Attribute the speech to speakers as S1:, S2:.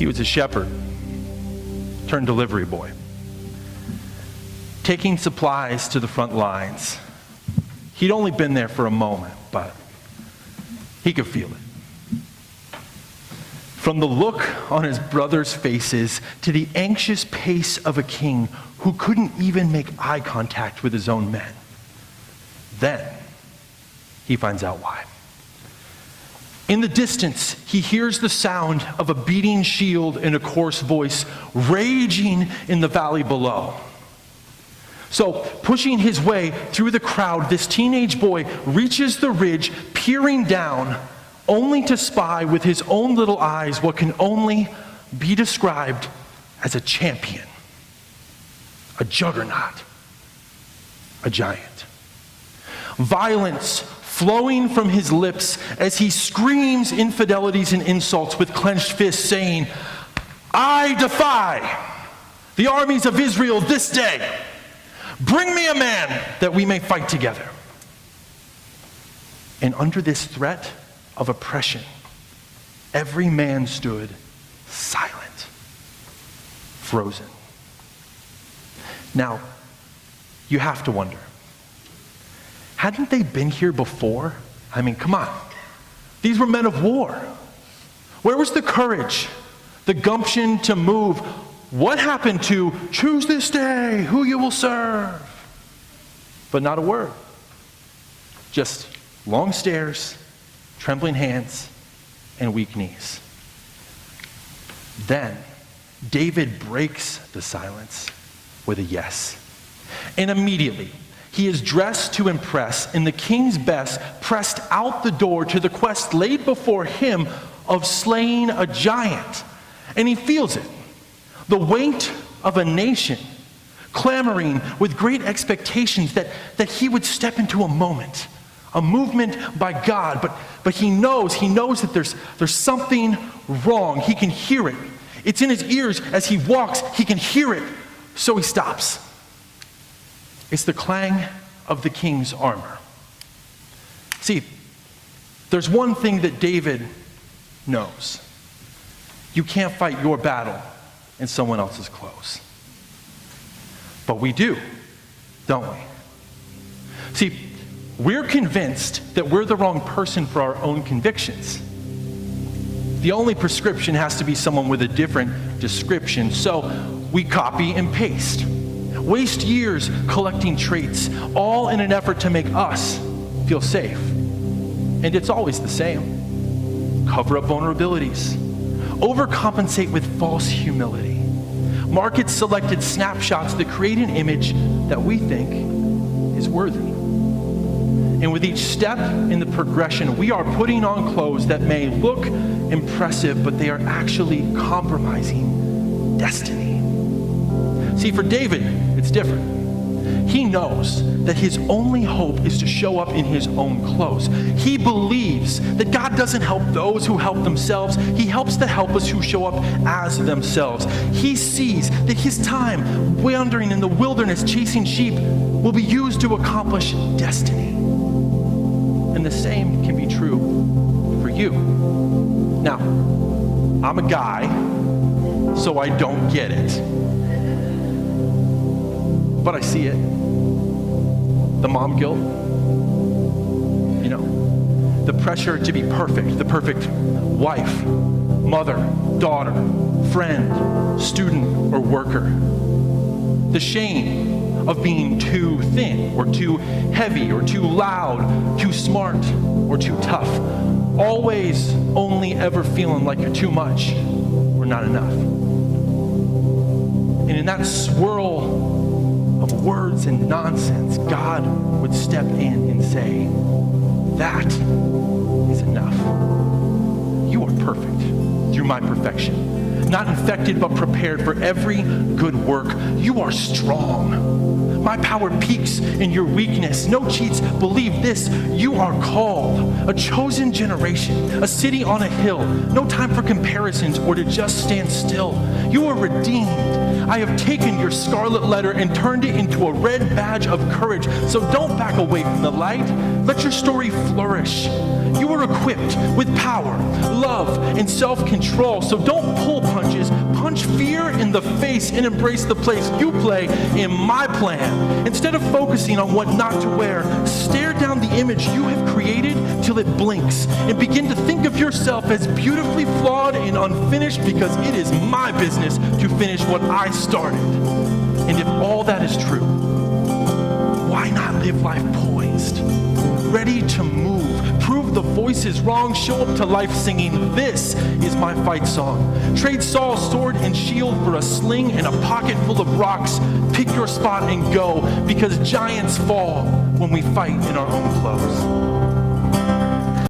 S1: He was a shepherd turned delivery boy, taking supplies to the front lines. He'd only been there for a moment, but he could feel it. From the look on his brothers' faces to the anxious pace of a king who couldn't even make eye contact with his own men. Then he finds out why. In the distance, he hears the sound of a beating shield and a coarse voice raging in the valley below. So, pushing his way through the crowd, this teenage boy reaches the ridge, peering down, only to spy with his own little eyes what can only be described as a champion, a juggernaut, a giant. Violence flowing from his lips as he screams infidelities and insults with clenched fists, saying, "I defy the armies of Israel this day. Bring me a man that we may fight together." And under this threat of oppression, every man stood silent, frozen. Now, you have to wonder, hadn't they been here before? I mean, come on. These were men of war. Where was the courage, the gumption to move? What happened to choose this day who you will serve? But not a word. Just long stares, trembling hands, and weak knees. Then David breaks the silence with a yes. And immediately, he is dressed to impress, and the king's best pressed out the door to the quest laid before him of slaying a giant. And he feels it, the weight of a nation, clamoring with great expectations that he would step into a moment, a movement by God. But he knows that there's something wrong. He can hear it. It's in his ears as he walks. He can hear it, so he stops. It's the clang of the king's armor. See, there's one thing that David knows. You can't fight your battle in someone else's clothes. But we do, don't we? See, we're convinced that we're the wrong person for our own convictions. The only prescription has to be someone with a different description, so we copy and paste. Waste years collecting traits, all in an effort to make us feel safe. And it's always the same. Cover up vulnerabilities. Overcompensate with false humility. Market selected snapshots that create an image that we think is worthy. And with each step in the progression, we are putting on clothes that may look impressive, but they are actually compromising destiny. See, for David, it's different. He knows that his only hope is to show up in his own clothes. He believes that God doesn't help those who help themselves. He helps the helpless who show up as themselves. He sees that his time wandering in the wilderness chasing sheep will be used to accomplish destiny. And the same can be true for you. Now, I'm a guy, so I don't get it. But I see it. The mom guilt. The pressure to be perfect. The perfect wife, mother, daughter, friend, student, or worker. The shame of being too thin, or too heavy, or too loud, too smart, or too tough. Always only ever feeling like you're too much or not enough. And in that swirl of words and nonsense, God would step in and say, "That is enough. You are perfect through my perfection. Not infected, but prepared for every good work. You are strong. My power peaks in your weakness. No cheats. Believe this. You are called, a chosen generation, a city on a hill. No time for comparisons or to just stand still. You are redeemed. I have taken your scarlet letter and turned it into a red badge of courage. So don't back away from the light. Let your story flourish. You are equipped with power, love, and self-control. So don't pull punches. Punch fear in the face and embrace the place you play in my plan. Instead of focusing on what not to wear, stare down the image you have created till it blinks and begin to think of yourself as beautifully flawed and unfinished, because it is my business to finish what I started. And if all that is true, why not live life poised, ready to move, prove the voice is wrong, show up to life singing, "This is my fight song." Trade Saul's sword and shield for a sling and a pocket full of rocks. Pick your spot and go, because giants fall when we fight in our own clothes.